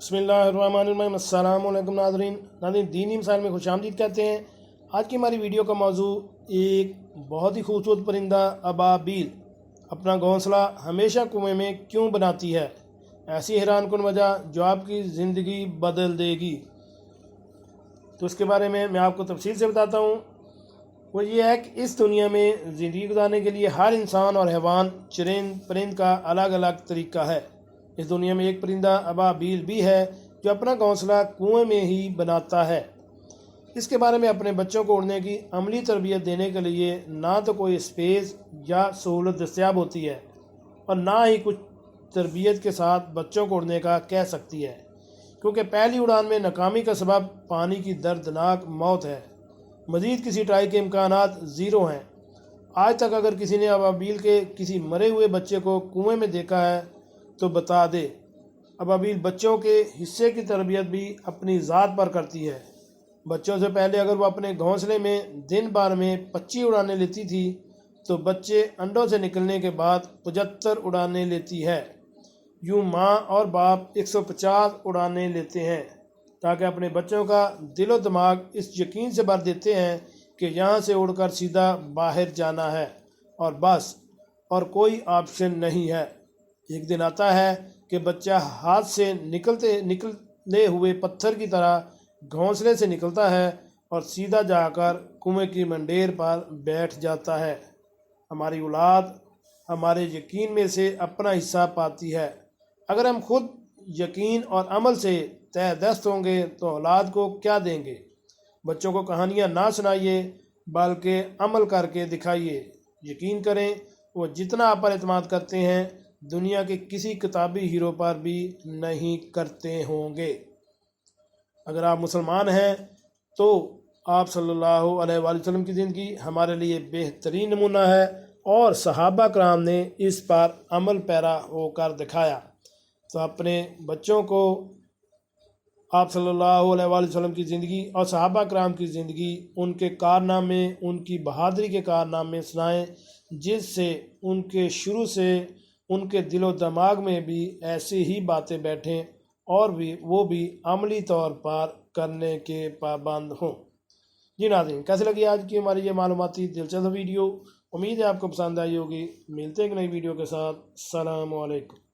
बिस्मिल्लाहिर्रहमानिर्रहीम। अस्सलाम वालेकुम नाज़रीन, दीनी मिसाल में खुशामदीद कहते हैं। आज की हमारी वीडियो का मौजू एक बहुत ही खूबसूरत परिंदा अबाबील अपना घोंसला हमेशा कुएं में क्यों बनाती है, ऐसी हैरान कुन वजह जो आपकी ज़िंदगी बदल देगी। तो इसके बारे में मैं आपको तफसील से बताता हूँ। वो ये है कि इस दुनिया में ज़िंदगी गुजारने के लिए हर इंसान और हैवान, चरिंद परिंद का अलग अलग तरीका है। इस दुनिया में एक परिंदा अबाबील भी है जो अपना घोंसला कुएं में ही बनाता है। इसके बारे में अपने बच्चों को उड़ने की अमली तरबियत देने के लिए ना तो कोई स्पेस या सहूलत दस्तयाब होती है और ना ही कुछ तरबियत के साथ बच्चों को उड़ने का कह सकती है, क्योंकि पहली उड़ान में नाकामी का सबब पानी की दर्दनाक मौत है। मज़ीद किसी ट्राई के इम्कानात ज़ीरो हैं। आज तक अगर किसी ने अबाबील के किसी मरे हुए बच्चे को कुएं में देखा है तो बता दे। अबाबील बच्चों के हिस्से की तरबियत भी अपनी ज़ात पर करती है। बच्चों से पहले अगर वो अपने घोंसले में दिन भर में 25 उड़ानें लेती थी तो बच्चे अंडों से निकलने के बाद 75 उड़ानें लेती है। यूँ माँ और बाप 150 उड़ानें लेते हैं, ताकि अपने बच्चों का दिलो दिमाग इस यकीन से भर देते हैं कि यहाँ से उड़कर सीधा बाहर जाना है और बस, और कोई ऑप्शन नहीं है। एक दिन आता है कि बच्चा हाथ से निकले हुए पत्थर की तरह घोंसले से निकलता है और सीधा जाकर कुएं की मंडेर पर बैठ जाता है। हमारी औलाद हमारे यकीन में से अपना हिस्सा पाती है। अगर हम खुद यकीन और अमल से तय दस्त होंगे तो औलाद को क्या देंगे। बच्चों को कहानियाँ ना सुनाइए बल्कि अमल करके दिखाइए। यकीन करें, वो जितना आप पर एतमाद करते हैं दुनिया के किसी किताबी हीरो पर भी नहीं करते होंगे। अगर आप मुसलमान हैं तो आप सल्लल्लाहु अलैहि वसल्लम की ज़िंदगी हमारे लिए बेहतरीन नमूना है और सहाबा कराम ने इस पर अमल पैरा होकर दिखाया। तो अपने बच्चों को आप सल्लल्लाहु अलैहि वसल्लम की ज़िंदगी और सहाबा कराम की ज़िंदगी, उनके कारनामे, उनकी बहादुरी के कारनामे सुनाएं, जिससे उनके शुरू से उनके दिलो दिमाग में भी ऐसी ही बातें बैठें और वो भी अमली तौर पर करने के पाबंद हों। जी नाज़रीन, कैसे लगी आज की हमारी ये मालूमाती दिलचस्प वीडियो। उम्मीद है आपको पसंद आई होगी। मिलते हैं एक नई वीडियो के साथ। अस्सलामु अलैकुम।